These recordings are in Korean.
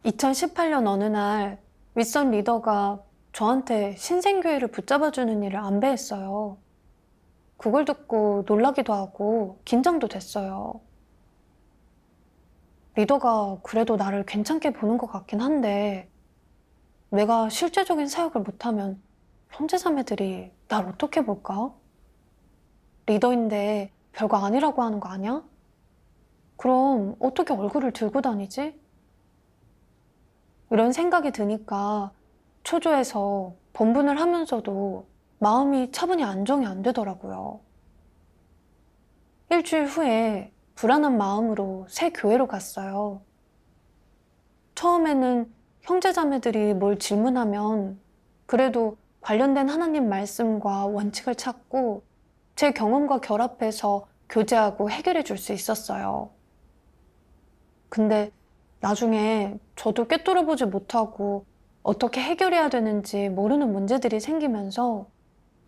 2018년 어느 날 윗선 리더가 저한테 신생교회를 붙잡아주는 일을 안배했어요. 그걸 듣고 놀라기도 하고 긴장도 됐어요. 리더가 그래도 나를 괜찮게 보는 것 같긴 한데 내가 실제적인 사역을 못하면 형제자매들이 날 어떻게 볼까? 리더인데 별거 아니라고 하는 거 아니야? 그럼 어떻게 얼굴을 들고 다니지? 이런 생각이 드니까 초조해서 본분을 하면서도 마음이 차분히 안정이 안 되더라고요. 일주일 후에 불안한 마음으로 새 교회로 갔어요. 처음에는 형제자매들이 뭘 질문하면 그래도 관련된 하나님 말씀과 원칙을 찾고 제 경험과 결합해서 교제하고 해결해 줄 수 있었어요. 근데 나중에 저도 꿰뚫어보지 못하고 어떻게 해결해야 되는지 모르는 문제들이 생기면서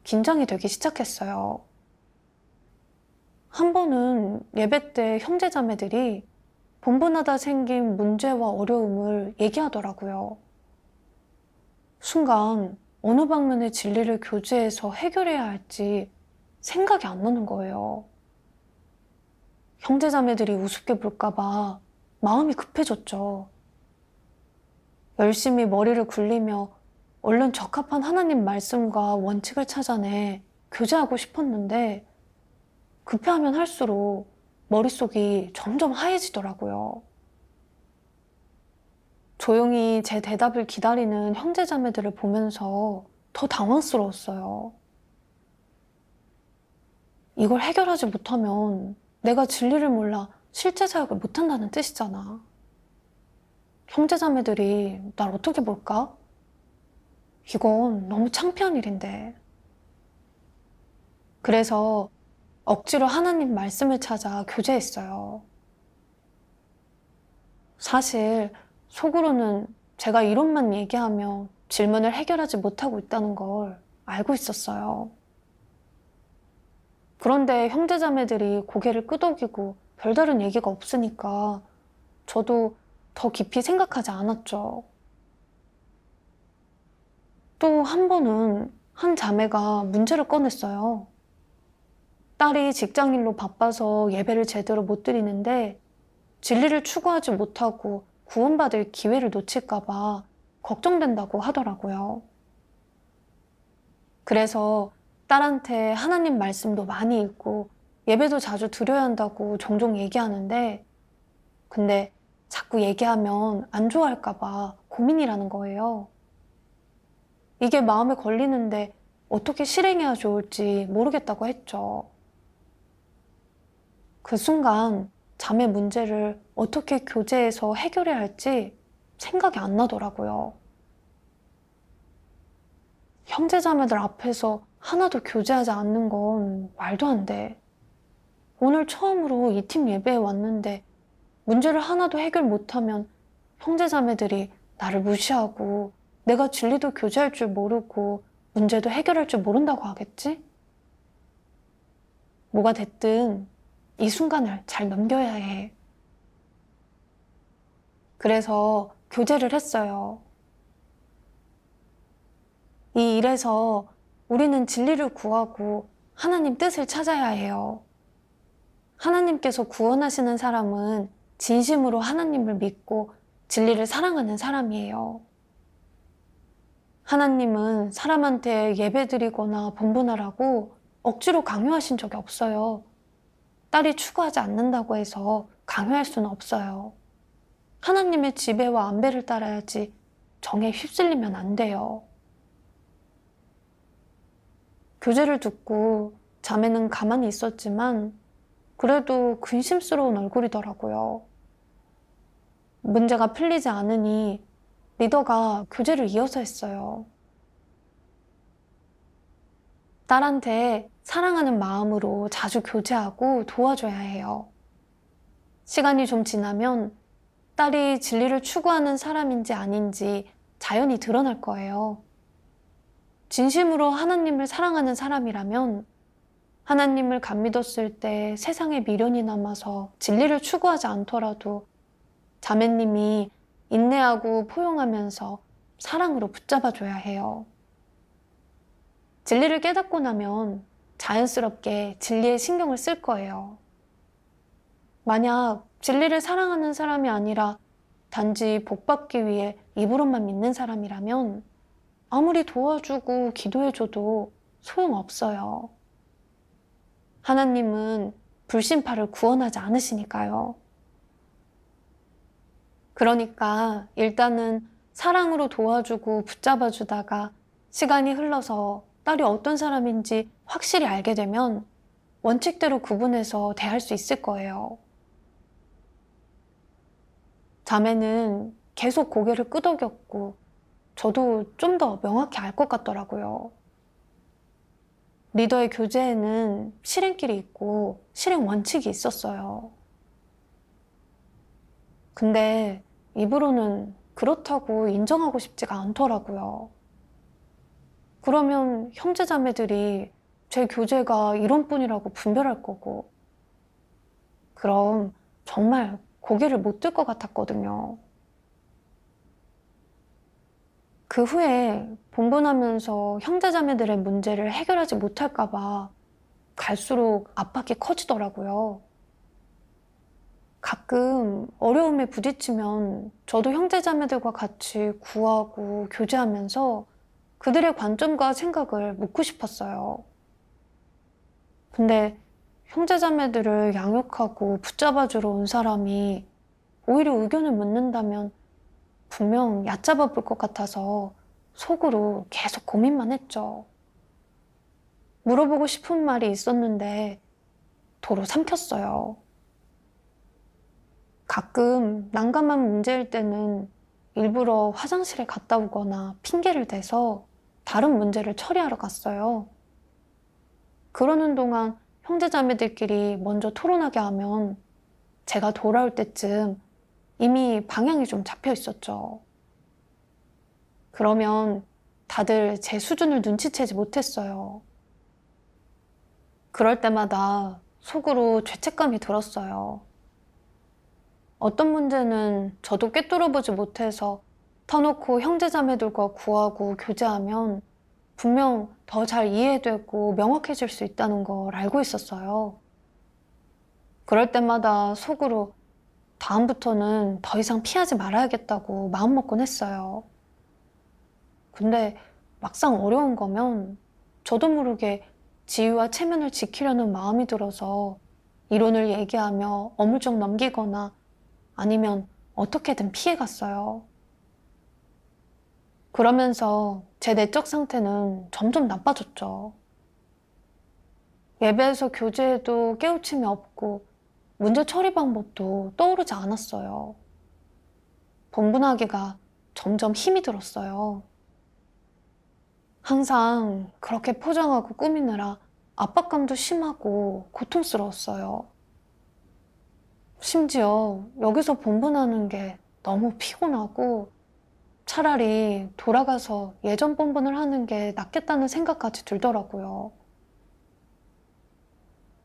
긴장이 되기 시작했어요. 한 번은 예배 때 형제자매들이 본분하다 생긴 문제와 어려움을 얘기하더라고요. 순간 어느 방면의 진리를 교제해서 해결해야 할지 생각이 안 나는 거예요. 형제자매들이 우습게 볼까봐 마음이 급해졌죠. 열심히 머리를 굴리며 얼른 적합한 하나님 말씀과 원칙을 찾아내 교제하고 싶었는데 급해하면 할수록 머릿속이 점점 하얘지더라고요. 조용히 제 대답을 기다리는 형제자매들을 보면서 더 당황스러웠어요. 이걸 해결하지 못하면 내가 진리를 몰라 실제 사역을 못한다는 뜻이잖아. 형제자매들이 날 어떻게 볼까? 이건 너무 창피한 일인데. 그래서 억지로 하나님 말씀을 찾아 교제했어요. 사실 속으로는 제가 이론만 얘기하며 질문을 해결하지 못하고 있다는 걸 알고 있었어요. 그런데 형제자매들이 고개를 끄덕이고 별다른 얘기가 없으니까 저도 더 깊이 생각하지 않았죠. 또 한 번은 한 자매가 문제를 꺼냈어요. 딸이 직장일로 바빠서 예배를 제대로 못 드리는데 진리를 추구하지 못하고 구원받을 기회를 놓칠까봐 걱정된다고 하더라고요. 그래서 딸한테 하나님 말씀도 많이 읽고 예배도 자주 드려야 한다고 종종 얘기하는데 근데 자꾸 얘기하면 안 좋아할까봐 고민이라는 거예요. 이게 마음에 걸리는데 어떻게 실행해야 좋을지 모르겠다고 했죠. 그 순간 자매 문제를 어떻게 교제해서 해결해야 할지 생각이 안 나더라고요. 형제자매들 앞에서 하나도 교제하지 않는 건 말도 안 돼. 오늘 처음으로 이 팀 예배에 왔는데 문제를 하나도 해결 못하면 형제자매들이 나를 무시하고 내가 진리도 교제할 줄 모르고 문제도 해결할 줄 모른다고 하겠지? 뭐가 됐든 이 순간을 잘 넘겨야 해. 그래서 교제를 했어요. 이 일에서 우리는 진리를 구하고 하나님 뜻을 찾아야 해요. 하나님께서 구원하시는 사람은 진심으로 하나님을 믿고 진리를 사랑하는 사람이에요. 하나님은 사람한테 예배드리거나 본분하라고 억지로 강요하신 적이 없어요. 딸이 추구하지 않는다고 해서 강요할 수는 없어요. 하나님의 지배와 안배를 따라야지 정에 휩쓸리면 안 돼요. 교제를 듣고 자매는 가만히 있었지만 그래도 근심스러운 얼굴이더라고요. 문제가 풀리지 않으니 리더가 교제를 이어서 했어요. 딸한테 사랑하는 마음으로 자주 교제하고 도와줘야 해요. 시간이 좀 지나면 딸이 진리를 추구하는 사람인지 아닌지 자연히 드러날 거예요. 진심으로 하나님을 사랑하는 사람이라면 하나님을 간 믿었을 때 세상에 미련이 남아서 진리를 추구하지 않더라도 자매님이 인내하고 포용하면서 사랑으로 붙잡아줘야 해요. 진리를 깨닫고 나면 자연스럽게 진리에 신경을 쓸 거예요. 만약 진리를 사랑하는 사람이 아니라 단지 복받기 위해 입으로만 믿는 사람이라면 아무리 도와주고 기도해줘도 소용없어요. 하나님은 불신파를 구원하지 않으시니까요. 그러니까 일단은 사랑으로 도와주고 붙잡아주다가 시간이 흘러서 딸이 어떤 사람인지 확실히 알게 되면 원칙대로 구분해서 대할 수 있을 거예요. 자매는 계속 고개를 끄덕였고 저도 좀 더 명확히 알 것 같더라고요. 리더의 교제에는 실행길이 있고 실행 원칙이 있었어요. 근데 입으로는 그렇다고 인정하고 싶지가 않더라고요. 그러면 형제자매들이 제 교제가 이론뿐이라고 분별할 거고, 그럼 정말 고개를 못 들 것 같았거든요. 그 후에 본분하면서 형제자매들의 문제를 해결하지 못할까 봐 갈수록 압박이 커지더라고요. 가끔 어려움에 부딪히면 저도 형제자매들과 같이 구하고 교제하면서 그들의 관점과 생각을 묻고 싶었어요. 근데 형제자매들을 양육하고 붙잡아주러 온 사람이 오히려 의견을 묻는다면 분명 얕잡아 볼 것 같아서 속으로 계속 고민만 했죠. 물어보고 싶은 말이 있었는데 도로 삼켰어요. 가끔 난감한 문제일 때는 일부러 화장실에 갔다 오거나 핑계를 대서 다른 문제를 처리하러 갔어요. 그러는 동안 형제자매들끼리 먼저 토론하게 하면 제가 돌아올 때쯤 이미 방향이 좀 잡혀 있었죠. 그러면 다들 제 수준을 눈치채지 못했어요. 그럴 때마다 속으로 죄책감이 들었어요. 어떤 문제는 저도 꿰뚫어보지 못해서 터놓고 형제자매들과 구하고 교제하면 분명 더 잘 이해되고 명확해질 수 있다는 걸 알고 있었어요. 그럴 때마다 속으로 다음부터는 더 이상 피하지 말아야겠다고 마음먹곤 했어요. 근데 막상 어려운 거면 저도 모르게 지위와 체면을 지키려는 마음이 들어서 이론을 얘기하며 어물쩍 넘기거나 아니면 어떻게든 피해갔어요. 그러면서 제 내적 상태는 점점 나빠졌죠. 예배에서 교제에도 깨우침이 없고 문제 처리 방법도 떠오르지 않았어요. 본분하기가 점점 힘이 들었어요. 항상 그렇게 포장하고 꾸미느라 압박감도 심하고 고통스러웠어요. 심지어 여기서 본분하는 게 너무 피곤하고 차라리 돌아가서 예전 본분을 하는 게 낫겠다는 생각까지 들더라고요.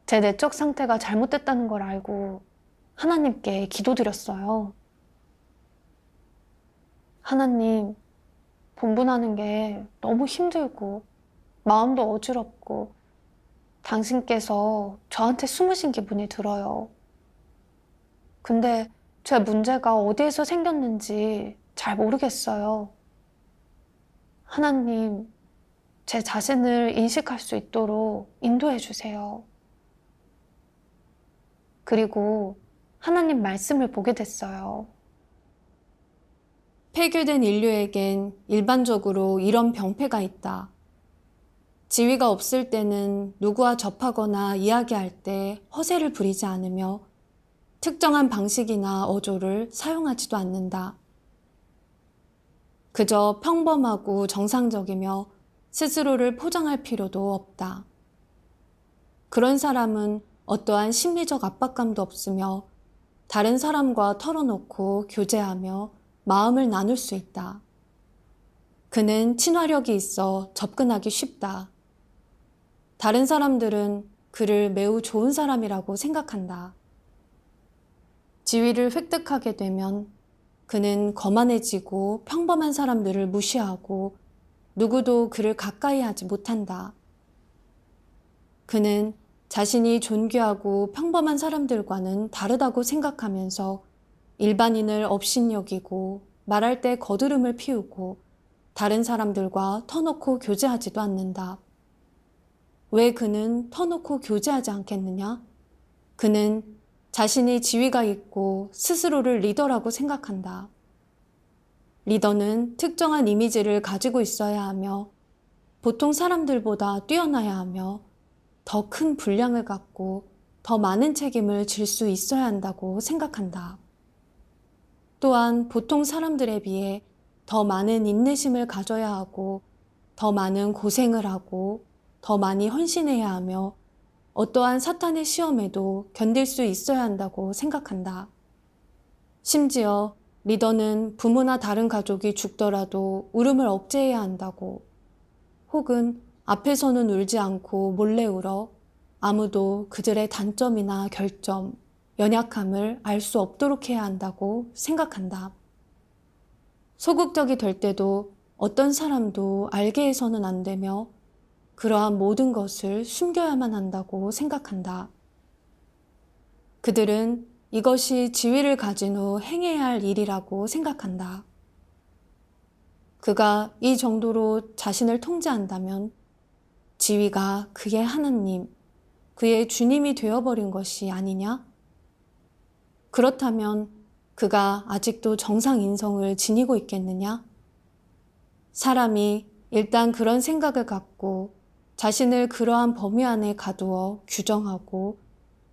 제 내적 상태가 잘못됐다는 걸 알고 하나님께 기도드렸어요. 하나님, 본분하는 게 너무 힘들고 마음도 어지럽고 당신께서 저한테 숨으신 기분이 들어요. 근데 제 문제가 어디에서 생겼는지 잘 모르겠어요. 하나님, 제 자신을 인식할 수 있도록 인도해 주세요. 그리고 하나님 말씀을 보게 됐어요. 폐교된 인류에겐 일반적으로 이런 병폐가 있다. 지위가 없을 때는 누구와 접하거나 이야기할 때 허세를 부리지 않으며 특정한 방식이나 어조를 사용하지도 않는다. 그저 평범하고 정상적이며 스스로를 포장할 필요도 없다. 그런 사람은 어떠한 심리적 압박감도 없으며 다른 사람과 털어놓고 교제하며 마음을 나눌 수 있다. 그는 친화력이 있어 접근하기 쉽다. 다른 사람들은 그를 매우 좋은 사람이라고 생각한다. 지위를 획득하게 되면 그는 거만해지고 평범한 사람들을 무시하고 누구도 그를 가까이 하지 못한다. 그는 자신이 존귀하고 평범한 사람들과는 다르다고 생각하면서 일반인을 업신여기고 말할 때 거드름을 피우고 다른 사람들과 터놓고 교제하지도 않는다. 왜 그는 터놓고 교제하지 않겠느냐? 그는 자신이 지위가 있고 스스로를 리더라고 생각한다. 리더는 특정한 이미지를 가지고 있어야 하며 보통 사람들보다 뛰어나야 하며 더 큰 분량을 갖고 더 많은 책임을 질 수 있어야 한다고 생각한다. 또한 보통 사람들에 비해 더 많은 인내심을 가져야 하고 더 많은 고생을 하고 더 많이 헌신해야 하며 어떠한 사탄의 시험에도 견딜 수 있어야 한다고 생각한다. 심지어 리더는 부모나 다른 가족이 죽더라도 울음을 억제해야 한다고, 혹은 앞에서는 울지 않고 몰래 울어 아무도 그들의 단점이나 결점, 연약함을 알 수 없도록 해야 한다고 생각한다. 소극적이 될 때도 어떤 사람도 알게 해서는 안 되며 그러한 모든 것을 숨겨야만 한다고 생각한다. 그들은 이것이 지위를 가진 후 행해야 할 일이라고 생각한다. 그가 이 정도로 자신을 통제한다면 지위가 그의 하나님, 그의 주님이 되어버린 것이 아니냐? 그렇다면 그가 아직도 정상 인성을 지니고 있겠느냐? 사람이 일단 그런 생각을 갖고 자신을 그러한 범위 안에 가두어 규정하고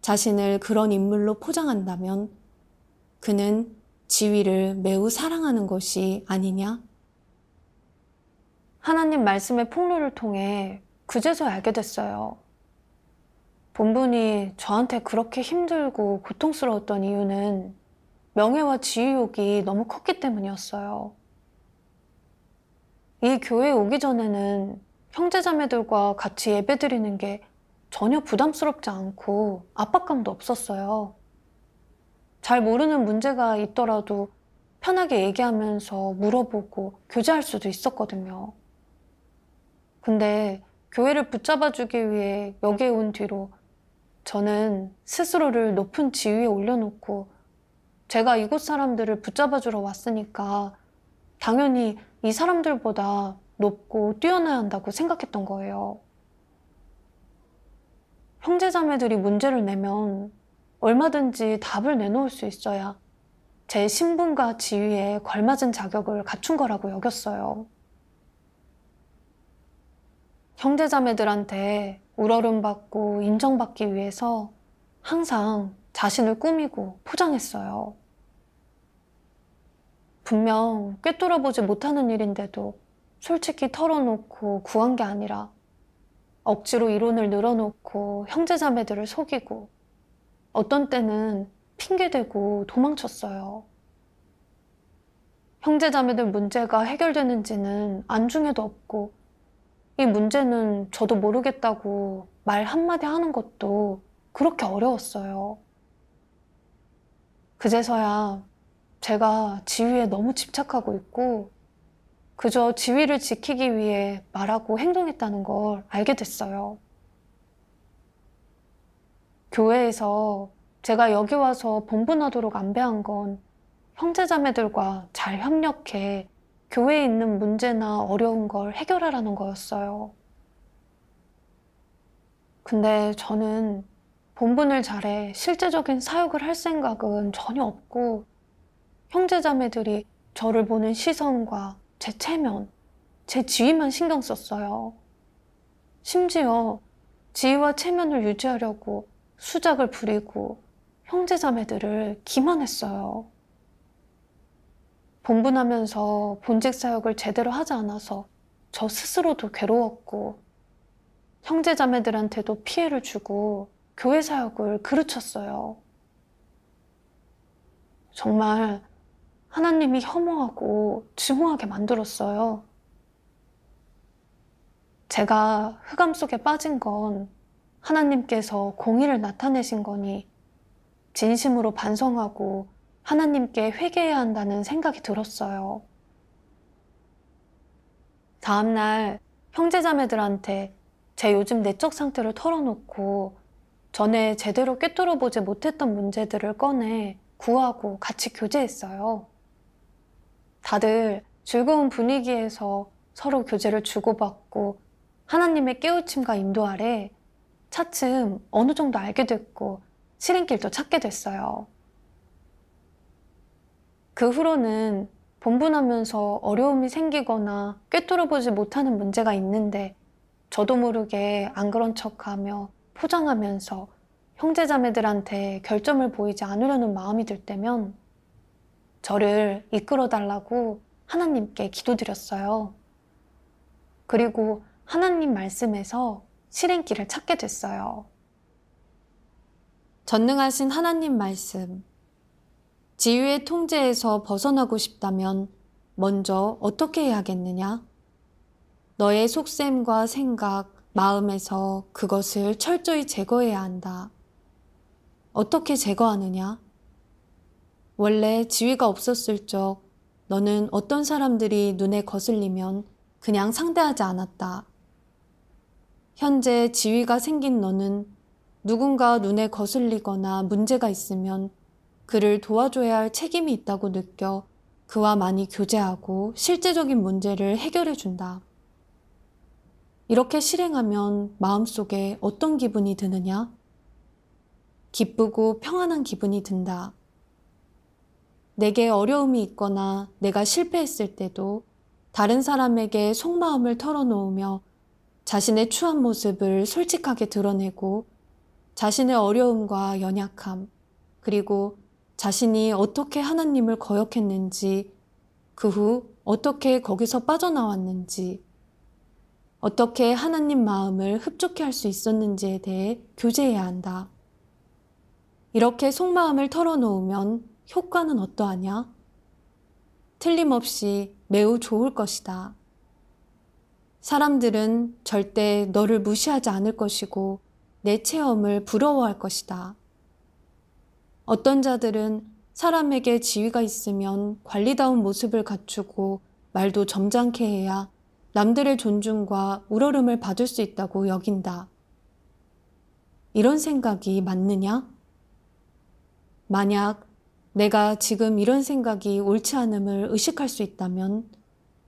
자신을 그런 인물로 포장한다면 그는 지위를 매우 사랑하는 것이 아니냐? 하나님 말씀의 폭로를 통해 그제서야 알게 됐어요. 본분이 저한테 그렇게 힘들고 고통스러웠던 이유는 명예와 지위욕이 너무 컸기 때문이었어요. 이 교회에 오기 전에는 형제자매들과 같이 예배드리는 게 전혀 부담스럽지 않고 압박감도 없었어요. 잘 모르는 문제가 있더라도 편하게 얘기하면서 물어보고 교제할 수도 있었거든요. 근데 교회를 붙잡아주기 위해 여기에 온 뒤로 저는 스스로를 높은 지위에 올려놓고 제가 이곳 사람들을 붙잡아주러 왔으니까 당연히 이 사람들보다 높고 뛰어나야 한다고 생각했던 거예요. 형제자매들이 문제를 내면 얼마든지 답을 내놓을 수 있어야 제 신분과 지위에 걸맞은 자격을 갖춘 거라고 여겼어요. 형제자매들한테 우러름받고 인정받기 위해서 항상 자신을 꾸미고 포장했어요. 분명 꿰뚫어보지 못하는 일인데도 솔직히 털어놓고 구한 게 아니라 억지로 이론을 늘어놓고 형제자매들을 속이고 어떤 때는 핑계대고 도망쳤어요. 형제자매들 문제가 해결되는지는 안중에도 없고 이 문제는 저도 모르겠다고 말 한마디 하는 것도 그렇게 어려웠어요. 그제서야 제가 지위에 너무 집착하고 있고 그저 지위를 지키기 위해 말하고 행동했다는 걸 알게 됐어요. 교회에서 제가 여기 와서 본분하도록 안배한 건 형제자매들과 잘 협력해 교회에 있는 문제나 어려운 걸 해결하라는 거였어요. 근데 저는 본분을 잘해 실제적인 사역을 할 생각은 전혀 없고 형제자매들이 저를 보는 시선과 제 체면, 제 지위만 신경 썼어요. 심지어 지위와 체면을 유지하려고 수작을 부리고 형제자매들을 기만했어요. 본분하면서 본직 사역을 제대로 하지 않아서 저 스스로도 괴로웠고 형제자매들한테도 피해를 주고 교회 사역을 그르쳤어요. 정말 하나님이 혐오하고 증오하게 만들었어요. 제가 흑암 속에 빠진 건 하나님께서 공의를 나타내신 거니 진심으로 반성하고 하나님께 회개해야 한다는 생각이 들었어요. 다음날 형제자매들한테 제 요즘 내적 상태를 털어놓고 전에 제대로 꿰뚫어보지 못했던 문제들을 꺼내 구하고 같이 교제했어요. 다들 즐거운 분위기에서 서로 교제를 주고받고 하나님의 깨우침과 인도 아래 차츰 어느 정도 알게 됐고 실행길도 찾게 됐어요. 그 후로는 본분하면서 어려움이 생기거나 꿰뚫어보지 못하는 문제가 있는데 저도 모르게 안 그런 척하며 포장하면서 형제자매들한테 결점을 보이지 않으려는 마음이 들 때면 저를 이끌어달라고 하나님께 기도드렸어요. 그리고 하나님 말씀에서 실행길을 찾게 됐어요. 전능하신 하나님 말씀. 지위의 통제에서 벗어나고 싶다면 먼저 어떻게 해야겠느냐? 너의 속셈과 생각, 마음에서 그것을 철저히 제거해야 한다. 어떻게 제거하느냐? 원래 지위가 없었을 적 너는 어떤 사람들이 눈에 거슬리면 그냥 상대하지 않았다. 현재 지위가 생긴 너는 누군가 눈에 거슬리거나 문제가 있으면 그를 도와줘야 할 책임이 있다고 느껴 그와 많이 교제하고 실제적인 문제를 해결해 준다. 이렇게 실행하면 마음속에 어떤 기분이 드느냐? 기쁘고 평안한 기분이 든다. 내게 어려움이 있거나 내가 실패했을 때도 다른 사람에게 속마음을 털어놓으며 자신의 추한 모습을 솔직하게 드러내고 자신의 어려움과 연약함, 그리고 자신이 어떻게 하나님을 거역했는지, 그 후 어떻게 거기서 빠져나왔는지, 어떻게 하나님 마음을 흡족해 할 수 있었는지에 대해 교제해야 한다. 이렇게 속마음을 털어놓으면 효과는 어떠하냐? 틀림없이 매우 좋을 것이다. 사람들은 절대 너를 무시하지 않을 것이고 내 체험을 부러워할 것이다. 어떤 자들은 사람에게 지위가 있으면 관리다운 모습을 갖추고 말도 점잖게 해야 남들의 존중과 우러름을 받을 수 있다고 여긴다. 이런 생각이 맞느냐? 만약 내가 지금 이런 생각이 옳지 않음을 의식할 수 있다면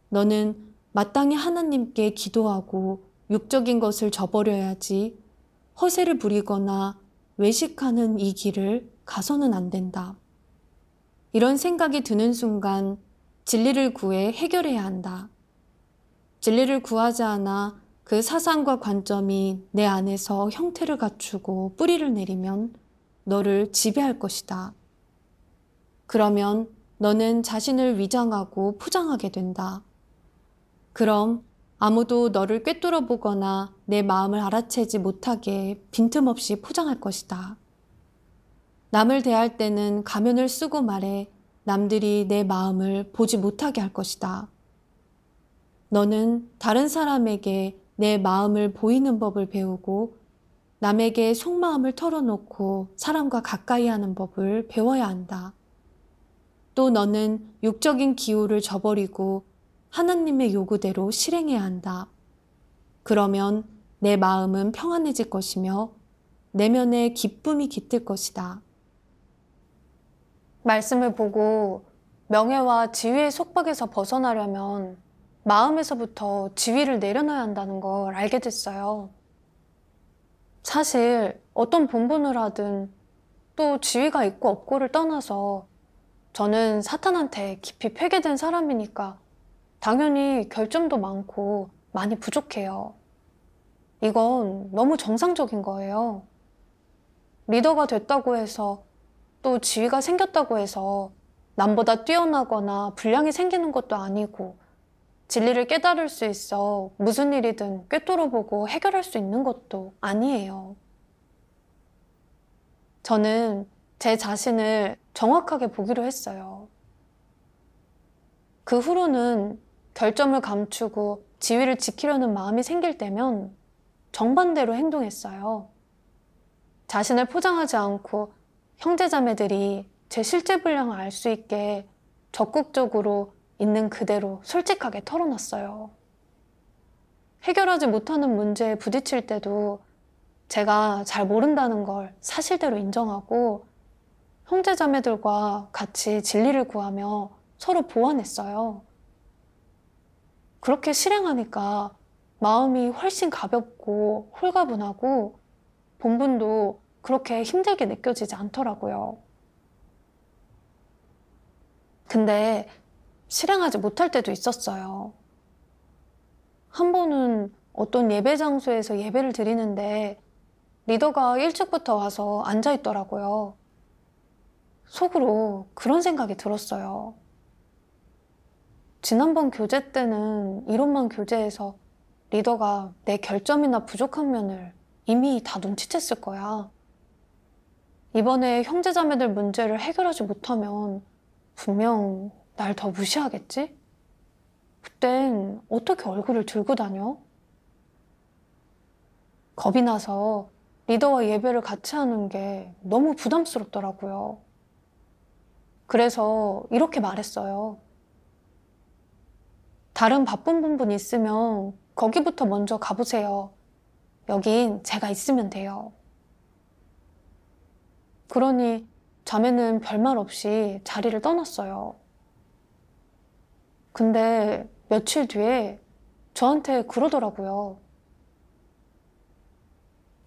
너는 마땅히 하나님께 기도하고 육적인 것을 저버려야지 허세를 부리거나 외식하는 이 길을 가서는 안 된다. 이런 생각이 드는 순간 진리를 구해 해결해야 한다. 진리를 구하지 않아 그 사상과 관점이 내 안에서 형태를 갖추고 뿌리를 내리면 너를 지배할 것이다. 그러면 너는 자신을 위장하고 포장하게 된다. 그럼 아무도 너를 꿰뚫어 보거나 내 마음을 알아채지 못하게 빈틈없이 포장할 것이다. 남을 대할 때는 가면을 쓰고 말해 남들이 내 마음을 보지 못하게 할 것이다. 너는 다른 사람에게 내 마음을 보이는 법을 배우고 남에게 속마음을 털어놓고 사람과 가까이 하는 법을 배워야 한다. 또 너는 육적인 기호를 저버리고 하나님의 요구대로 실행해야 한다. 그러면 내 마음은 평안해질 것이며 내면에 기쁨이 깃들 것이다. 말씀을 보고 명예와 지위의 속박에서 벗어나려면 마음에서부터 지위를 내려놔야 한다는 걸 알게 됐어요. 사실 어떤 본분을 하든 또 지위가 있고 없고를 떠나서 저는 사탄한테 깊이 폐괴된 사람이니까 당연히 결점도 많고 많이 부족해요. 이건 너무 정상적인 거예요. 리더가 됐다고 해서 또 지위가 생겼다고 해서 남보다 뛰어나거나 분량이 생기는 것도 아니고 진리를 깨달을 수 있어 무슨 일이든 꿰뚫어보고 해결할 수 있는 것도 아니에요. 저는 제 자신을 정확하게 보기로 했어요. 그 후로는 결점을 감추고 지위를 지키려는 마음이 생길 때면 정반대로 행동했어요. 자신을 포장하지 않고 형제자매들이 제 실제 분량을 알 수 있게 적극적으로 있는 그대로 솔직하게 털어놨어요. 해결하지 못하는 문제에 부딪힐 때도 제가 잘 모른다는 걸 사실대로 인정하고 형제자매들과 같이 진리를 구하며 서로 보완했어요. 그렇게 실행하니까 마음이 훨씬 가볍고 홀가분하고 본분도 그렇게 힘들게 느껴지지 않더라고요. 근데 실행하지 못할 때도 있었어요. 한 번은 어떤 예배 장소에서 예배를 드리는데 리더가 일찍부터 와서 앉아 있더라고요. 속으로 그런 생각이 들었어요. 지난번 교제 때는 이론만 교제해서 리더가 내 결점이나 부족한 면을 이미 다 눈치챘을 거야. 이번에 형제자매들 문제를 해결하지 못하면 분명 날 더 무시하겠지? 그땐 어떻게 얼굴을 들고 다녀? 겁이 나서 리더와 예배를 같이 하는 게 너무 부담스럽더라고요. 그래서 이렇게 말했어요. 다른 바쁜 분분 있으면 거기부터 먼저 가보세요. 여긴 제가 있으면 돼요. 그러니 자매는 별말 없이 자리를 떠났어요. 근데 며칠 뒤에 저한테 그러더라고요.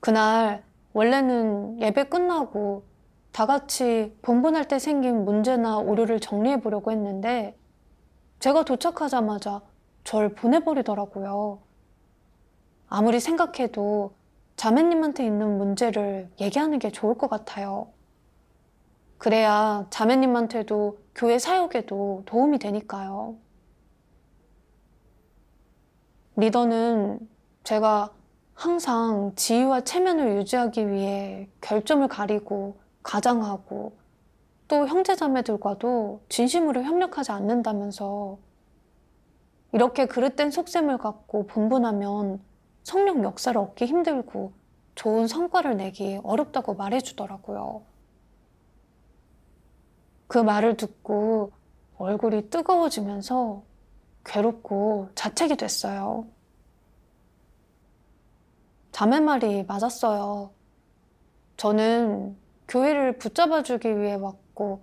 그날 원래는 예배 끝나고 다 같이 본분할 때 생긴 문제나 오류를 정리해 보려고 했는데 제가 도착하자마자 절 보내버리더라고요. 아무리 생각해도 자매님한테 있는 문제를 얘기하는 게 좋을 것 같아요. 그래야 자매님한테도 교회 사역에도 도움이 되니까요. 리더는 제가 항상 지위와 체면을 유지하기 위해 결점을 가리고 가장하고 또 형제자매들과도 진심으로 협력하지 않는다면서 이렇게 그릇된 속셈을 갖고 분분하면 성령 역사를 얻기 힘들고 좋은 성과를 내기 어렵다고 말해주더라고요. 그 말을 듣고 얼굴이 뜨거워지면서 괴롭고 자책이 됐어요. 자매 말이 맞았어요. 저는 교회를 붙잡아주기 위해 왔고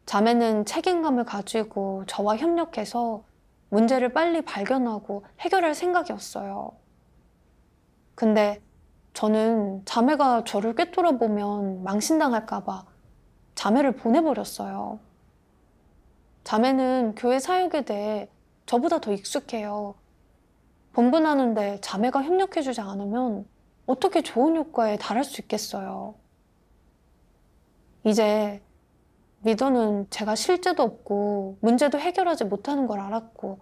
자매는 책임감을 가지고 저와 협력해서 문제를 빨리 발견하고 해결할 생각이었어요. 근데 저는 자매가 저를 꿰뚫어보면 망신당할까봐 자매를 보내버렸어요. 자매는 교회 사역에 대해 저보다 더 익숙해요. 본분하는데 자매가 협력해주지 않으면 어떻게 좋은 효과에 달할 수 있겠어요. 이제 리더는 제가 실제도 없고 문제도 해결하지 못하는 걸 알았고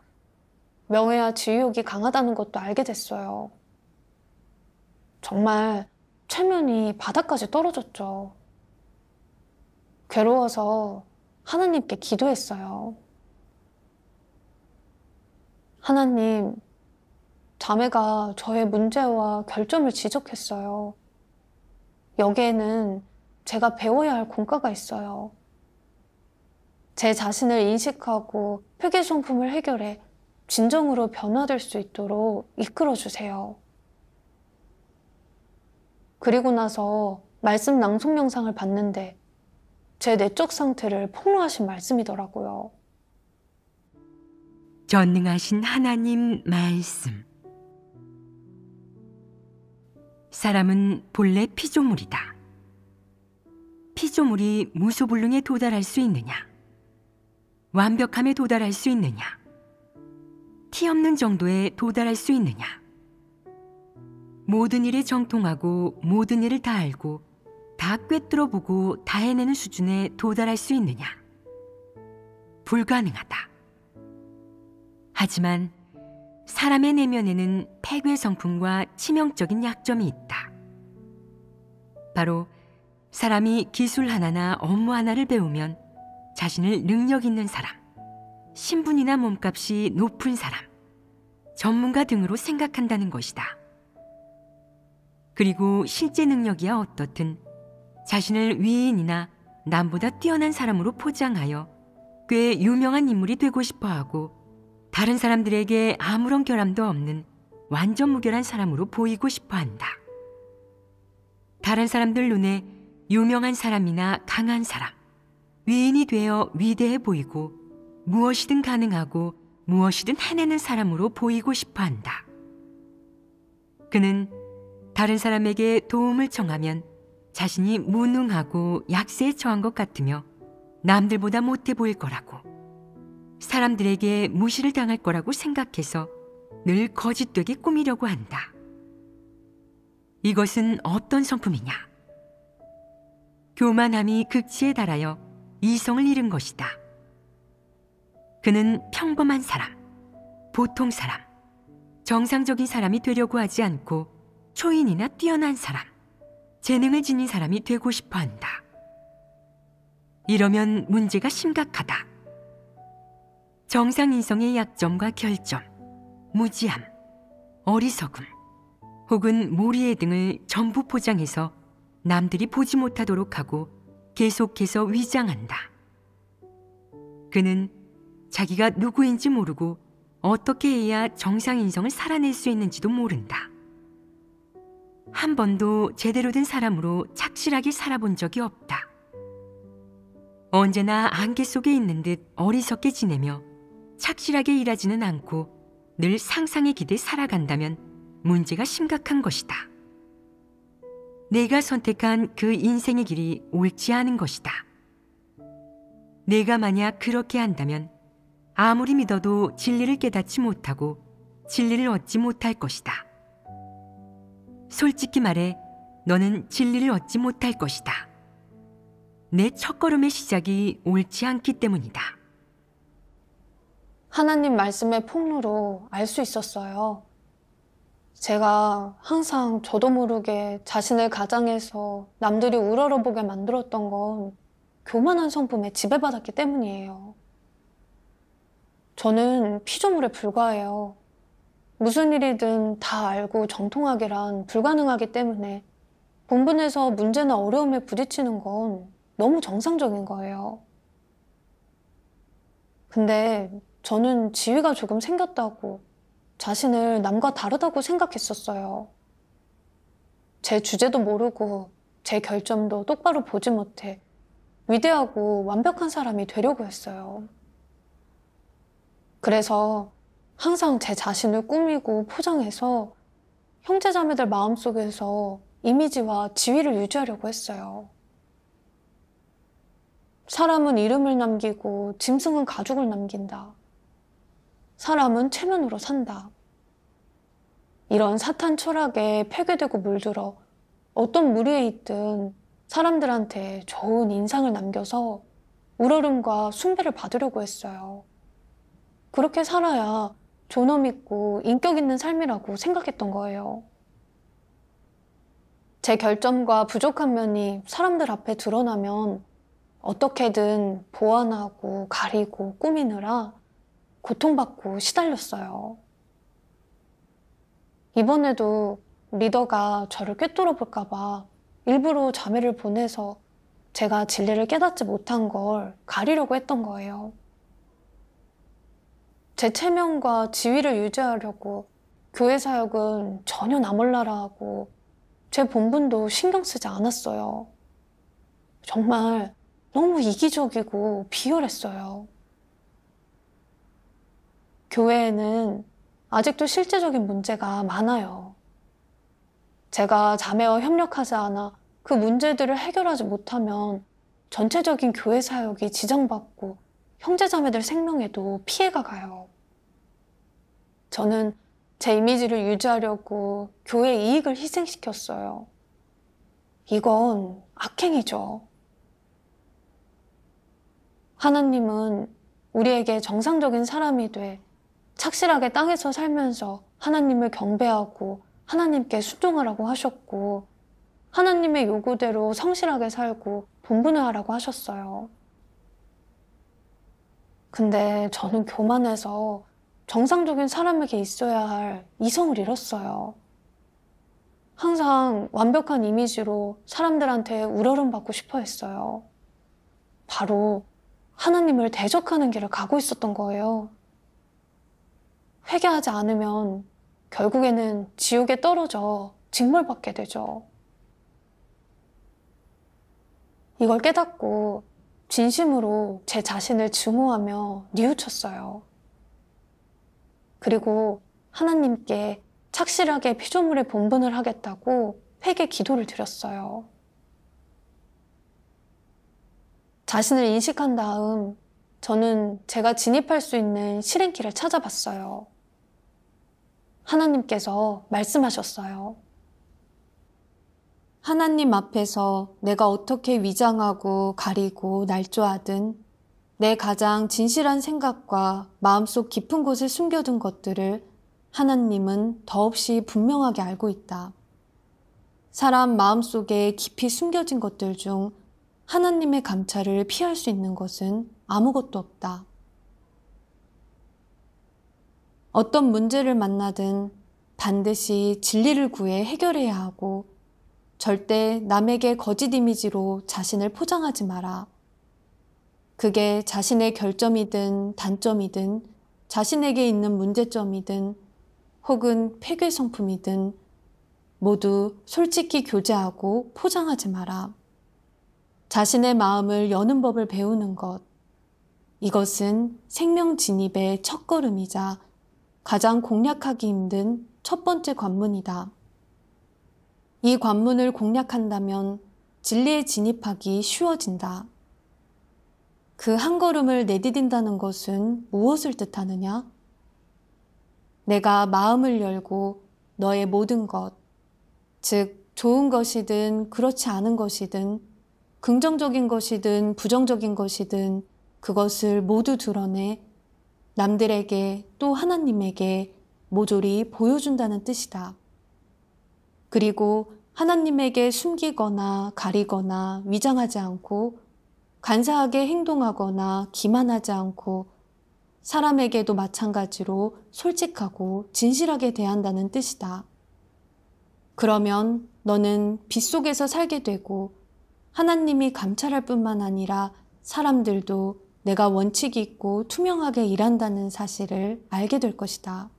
명예와 지유욕이 강하다는 것도 알게 됐어요. 정말 체면이 바닥까지 떨어졌죠. 괴로워서 하나님께 기도했어요. 하나님, 자매가 저의 문제와 결점을 지적했어요. 여기에는 제가 배워야 할 공과가 있어요. 제 자신을 인식하고 회계성품을 해결해 진정으로 변화될 수 있도록 이끌어주세요. 그리고 나서 말씀 낭송 영상을 봤는데 제 내적 상태를 폭로하신 말씀이더라고요. 전능하신 하나님 말씀. 사람은 본래 피조물이다. 피조물이 무소불능에 도달할 수 있느냐? 완벽함에 도달할 수 있느냐? 티 없는 정도에 도달할 수 있느냐? 모든 일에 정통하고 모든 일을 다 알고 다 꿰뚫어 보고 다 해내는 수준에 도달할 수 있느냐? 불가능하다. 하지만 사람의 내면에는 폐괴 성품과 치명적인 약점이 있다. 바로 사람이 기술 하나나 업무 하나를 배우면 자신을 능력 있는 사람, 신분이나 몸값이 높은 사람, 전문가 등으로 생각한다는 것이다. 그리고 실제 능력이야 어떻든 자신을 위인이나 남보다 뛰어난 사람으로 포장하여 꽤 유명한 인물이 되고 싶어 하고 다른 사람들에게 아무런 결함도 없는 완전 무결한 사람으로 보이고 싶어 한다. 다른 사람들 눈에 유명한 사람이나 강한 사람, 위인이 되어 위대해 보이고 무엇이든 가능하고 무엇이든 해내는 사람으로 보이고 싶어 한다. 그는 다른 사람에게 도움을 청하면 자신이 무능하고 약세에 처한 것 같으며 남들보다 못해 보일 거라고, 사람들에게 무시를 당할 거라고 생각해서 늘 거짓되게 꾸미려고 한다. 이것은 어떤 성품이냐? 교만함이 극치에 달하여 이성을 잃은 것이다. 그는 평범한 사람, 보통 사람, 정상적인 사람이 되려고 하지 않고 초인이나 뛰어난 사람, 재능을 지닌 사람이 되고 싶어 한다. 이러면 문제가 심각하다. 정상인성의 약점과 결점, 무지함, 어리석음, 혹은 모리애 등을 전부 포장해서 남들이 보지 못하도록 하고 계속해서 위장한다. 그는 자기가 누구인지 모르고 어떻게 해야 정상인성을 살아낼 수 있는지도 모른다. 한 번도 제대로 된 사람으로 착실하게 살아본 적이 없다. 언제나 안개 속에 있는 듯 어리석게 지내며 착실하게 일하지는 않고 늘 상상의 기대 살아간다면 문제가 심각한 것이다. 내가 선택한 그 인생의 길이 옳지 않은 것이다. 내가 만약 그렇게 한다면 아무리 믿어도 진리를 깨닫지 못하고 진리를 얻지 못할 것이다. 솔직히 말해 너는 진리를 얻지 못할 것이다. 내 첫걸음의 시작이 옳지 않기 때문이다. 하나님 말씀의 폭로로 알 수 있었어요. 제가 항상 저도 모르게 자신을 가장해서 남들이 우러러보게 만들었던 건 교만한 성품에 지배받았기 때문이에요. 저는 피조물에 불과해요. 무슨 일이든 다 알고 정통하기란 불가능하기 때문에 본분에서 문제나 어려움에 부딪히는 건 너무 정상적인 거예요. 근데 저는 지위가 조금 생겼다고 자신을 남과 다르다고 생각했었어요. 제 주제도 모르고 제 결점도 똑바로 보지 못해 위대하고 완벽한 사람이 되려고 했어요. 그래서 항상 제 자신을 꾸미고 포장해서 형제자매들 마음속에서 이미지와 지위를 유지하려고 했어요. 사람은 이름을 남기고 짐승은 가죽을 남긴다. 사람은 체면으로 산다. 이런 사탄 철학에 폐괴되고 물들어 어떤 무리에 있든 사람들한테 좋은 인상을 남겨서 우러름과 숭배를 받으려고 했어요. 그렇게 살아야 존엄 있고 인격 있는 삶이라고 생각했던 거예요. 제 결점과 부족한 면이 사람들 앞에 드러나면 어떻게든 보완하고 가리고 꾸미느라 고통받고 시달렸어요. 이번에도 리더가 저를 꿰뚫어 볼까 봐 일부러 자매를 보내서 제가 진리를 깨닫지 못한 걸 가리려고 했던 거예요. 제 체면과 지위를 유지하려고 교회 사역은 전혀 나 몰라라 하고 제 본분도 신경 쓰지 않았어요. 정말 너무 이기적이고 비열했어요. 교회에는 아직도 실제적인 문제가 많아요. 제가 자매와 협력하지 않아 그 문제들을 해결하지 못하면 전체적인 교회 사역이 지장받고 형제자매들 생명에도 피해가 가요. 저는 제 이미지를 유지하려고 교회 이익을 희생시켰어요. 이건 악행이죠. 하나님은 우리에게 정상적인 사람이 돼 착실하게 땅에서 살면서 하나님을 경배하고 하나님께 순종하라고 하셨고 하나님의 요구대로 성실하게 살고 본분을 하라고 하셨어요. 근데 저는 교만해서 정상적인 사람에게 있어야 할 이성을 잃었어요. 항상 완벽한 이미지로 사람들한테 우러름 받고 싶어 했어요. 바로 하나님을 대적하는 길을 가고 있었던 거예요. 회개하지 않으면 결국에는 지옥에 떨어져 징벌받게 되죠. 이걸 깨닫고 진심으로 제 자신을 증오하며 뉘우쳤어요. 그리고 하나님께 착실하게 피조물의 본분을 하겠다고 회개 기도를 드렸어요. 자신을 인식한 다음 저는 제가 진입할 수 있는 실행길을 찾아봤어요. 하나님께서 말씀하셨어요. 하나님 앞에서 내가 어떻게 위장하고 가리고 날조하든 내 가장 진실한 생각과 마음속 깊은 곳에 숨겨둔 것들을 하나님은 더없이 분명하게 알고 있다. 사람 마음속에 깊이 숨겨진 것들 중 하나님의 감찰을 피할 수 있는 것은 아무것도 없다. 어떤 문제를 만나든 반드시 진리를 구해 해결해야 하고 절대 남에게 거짓 이미지로 자신을 포장하지 마라. 그게 자신의 결점이든 단점이든 자신에게 있는 문제점이든 혹은 폐괴 성품이든 모두 솔직히 교제하고 포장하지 마라. 자신의 마음을 여는 법을 배우는 것. 이것은 생명 진입의 첫걸음이자 가장 공략하기 힘든 첫 번째 관문이다. 이 관문을 공략한다면 진리에 진입하기 쉬워진다. 그 한 걸음을 내디딘다는 것은 무엇을 뜻하느냐? 내가 마음을 열고 너의 모든 것, 즉 좋은 것이든 그렇지 않은 것이든 긍정적인 것이든 부정적인 것이든 그것을 모두 드러내 남들에게 또 하나님에게 모조리 보여준다는 뜻이다. 그리고 하나님에게 숨기거나 가리거나 위장하지 않고 간사하게 행동하거나 기만하지 않고 사람에게도 마찬가지로 솔직하고 진실하게 대한다는 뜻이다. 그러면 너는 빛 속에서 살게 되고 하나님이 감찰할 뿐만 아니라 사람들도 내가 원칙이 있고 투명하게 일한다는 사실을 알게 될 것이다.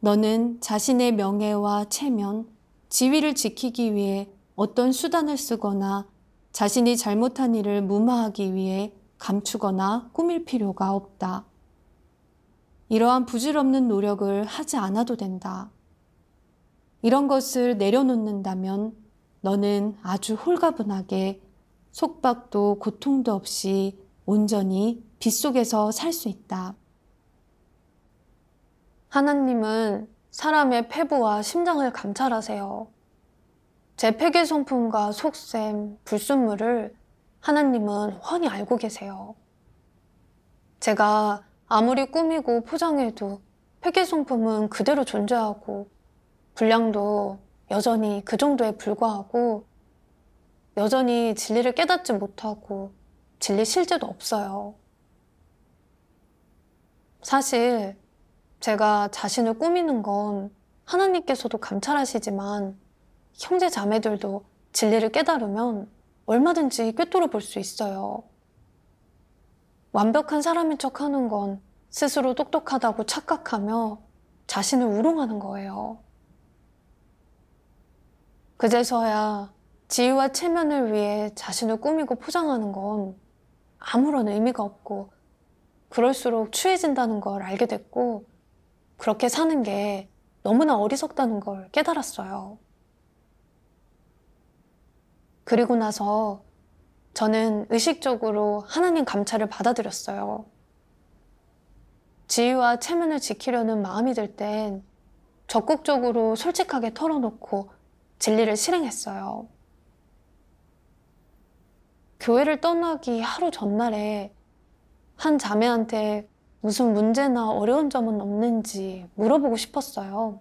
너는 자신의 명예와 체면, 지위를 지키기 위해 어떤 수단을 쓰거나 자신이 잘못한 일을 무마하기 위해 감추거나 꾸밀 필요가 없다. 이러한 부질없는 노력을 하지 않아도 된다. 이런 것을 내려놓는다면 너는 아주 홀가분하게 속박도 고통도 없이 온전히 빛 속에서 살 수 있다. 하나님은 사람의 폐부와 심장을 감찰하세요. 제 폐괴 성품과 속셈, 불순물을 하나님은 훤히 알고 계세요. 제가 아무리 꾸미고 포장해도 폐괴 성품은 그대로 존재하고 분량도 여전히 그 정도에 불과하고 여전히 진리를 깨닫지 못하고 진리 실제도 없어요. 사실 제가 자신을 꾸미는 건 하나님께서도 감찰하시지만 형제 자매들도 진리를 깨달으면 얼마든지 꿰뚫어 볼 수 있어요. 완벽한 사람인 척 하는 건 스스로 똑똑하다고 착각하며 자신을 우롱하는 거예요. 그제서야 지위와 체면을 위해 자신을 꾸미고 포장하는 건 아무런 의미가 없고 그럴수록 추해진다는 걸 알게 됐고 그렇게 사는 게 너무나 어리석다는 걸 깨달았어요. 그리고 나서 저는 의식적으로 하나님 감찰을 받아들였어요. 지위와 체면을 지키려는 마음이 들 땐 적극적으로 솔직하게 털어놓고 진리를 실행했어요. 교회를 떠나기 하루 전날에 한 자매한테 무슨 문제나 어려운 점은 없는지 물어보고 싶었어요.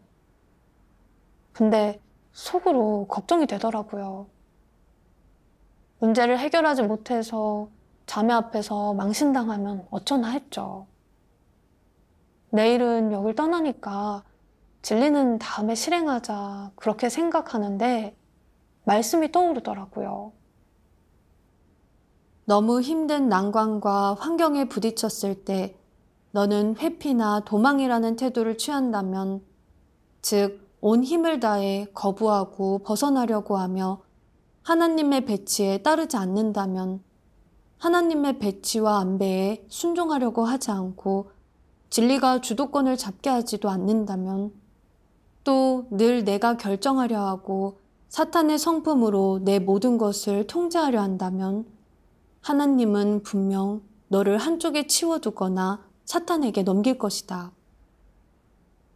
근데 속으로 걱정이 되더라고요. 문제를 해결하지 못해서 자매 앞에서 망신당하면 어쩌나 했죠. 내일은 여길 떠나니까 진리는 다음에 실행하자 그렇게 생각하는데 말씀이 떠오르더라고요. 너무 힘든 난관과 환경에 부딪혔을 때 너는 회피나 도망이라는 태도를 취한다면, 즉, 온 힘을 다해 거부하고 벗어나려고 하며 하나님의 배치에 따르지 않는다면, 하나님의 배치와 안배에 순종하려고 하지 않고 진리가 주도권을 잡게 하지도 않는다면, 또 늘 내가 결정하려 하고 사탄의 성품으로 내 모든 것을 통제하려 한다면, 하나님은 분명 너를 한쪽에 치워두거나 사탄에게 넘길 것이다.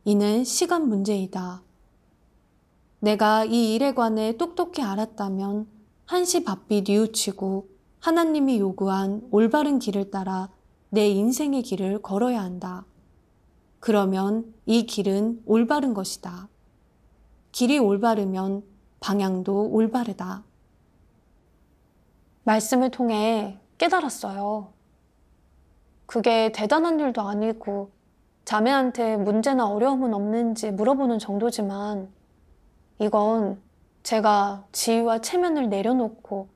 이는 시간 문제이다. 내가 이 일에 관해 똑똑히 알았다면 한시 바삐 뉘우치고 하나님이 요구한 올바른 길을 따라 내 인생의 길을 걸어야 한다. 그러면 이 길은 올바른 것이다. 길이 올바르면 방향도 올바르다. 말씀을 통해 깨달았어요. 그게 대단한 일도 아니고 자매한테 문제나 어려움은 없는지 물어보는 정도지만, 이건 제가 지위와 체면을 내려놓고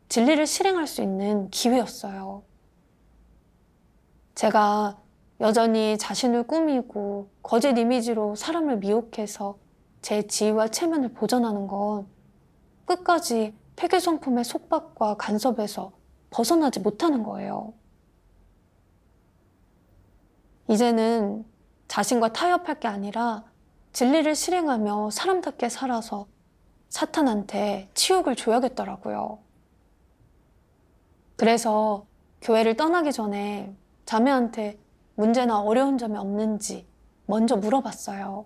진리를 실행할 수 있는 기회였어요. 제가 여전히 자신을 꾸미고 거짓 이미지로 사람을 미혹해서 제 지위와 체면을 보존하는 건 끝까지 폐괴 성품의 속박과 간섭에서 벗어나지 못하는 거예요. 이제는 자신과 타협할 게 아니라 진리를 실행하며 사람답게 살아서 사탄한테 치욕을 줘야겠더라고요. 그래서 교회를 떠나기 전에 자매한테 문제나 어려운 점이 없는지 먼저 물어봤어요.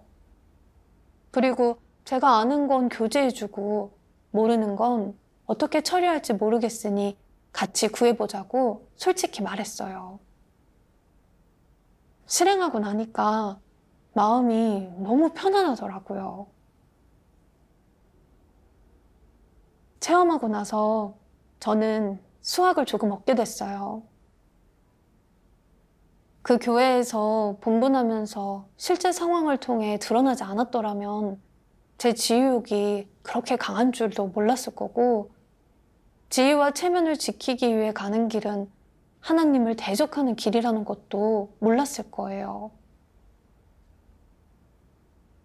그리고 제가 아는 건 교제해주고 모르는 건 어떻게 처리할지 모르겠으니 같이 구해보자고 솔직히 말했어요. 실행하고 나니까 마음이 너무 편안하더라고요. 체험하고 나서 저는 수학을 조금 얻게 됐어요. 그 교회에서 본분하면서 실제 상황을 통해 드러나지 않았더라면 제 지유욕이 그렇게 강한 줄도 몰랐을 거고, 지위와 체면을 지키기 위해 가는 길은 하나님을 대적하는 길이라는 것도 몰랐을 거예요.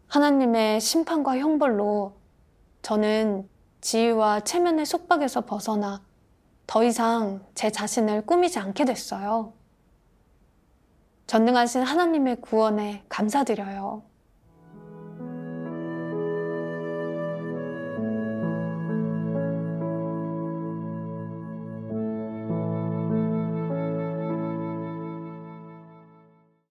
하나님의 심판과 형벌로 저는 지위와 체면의 속박에서 벗어나 더 이상 제 자신을 꾸미지 않게 됐어요. 전능하신 하나님의 구원에 감사드려요.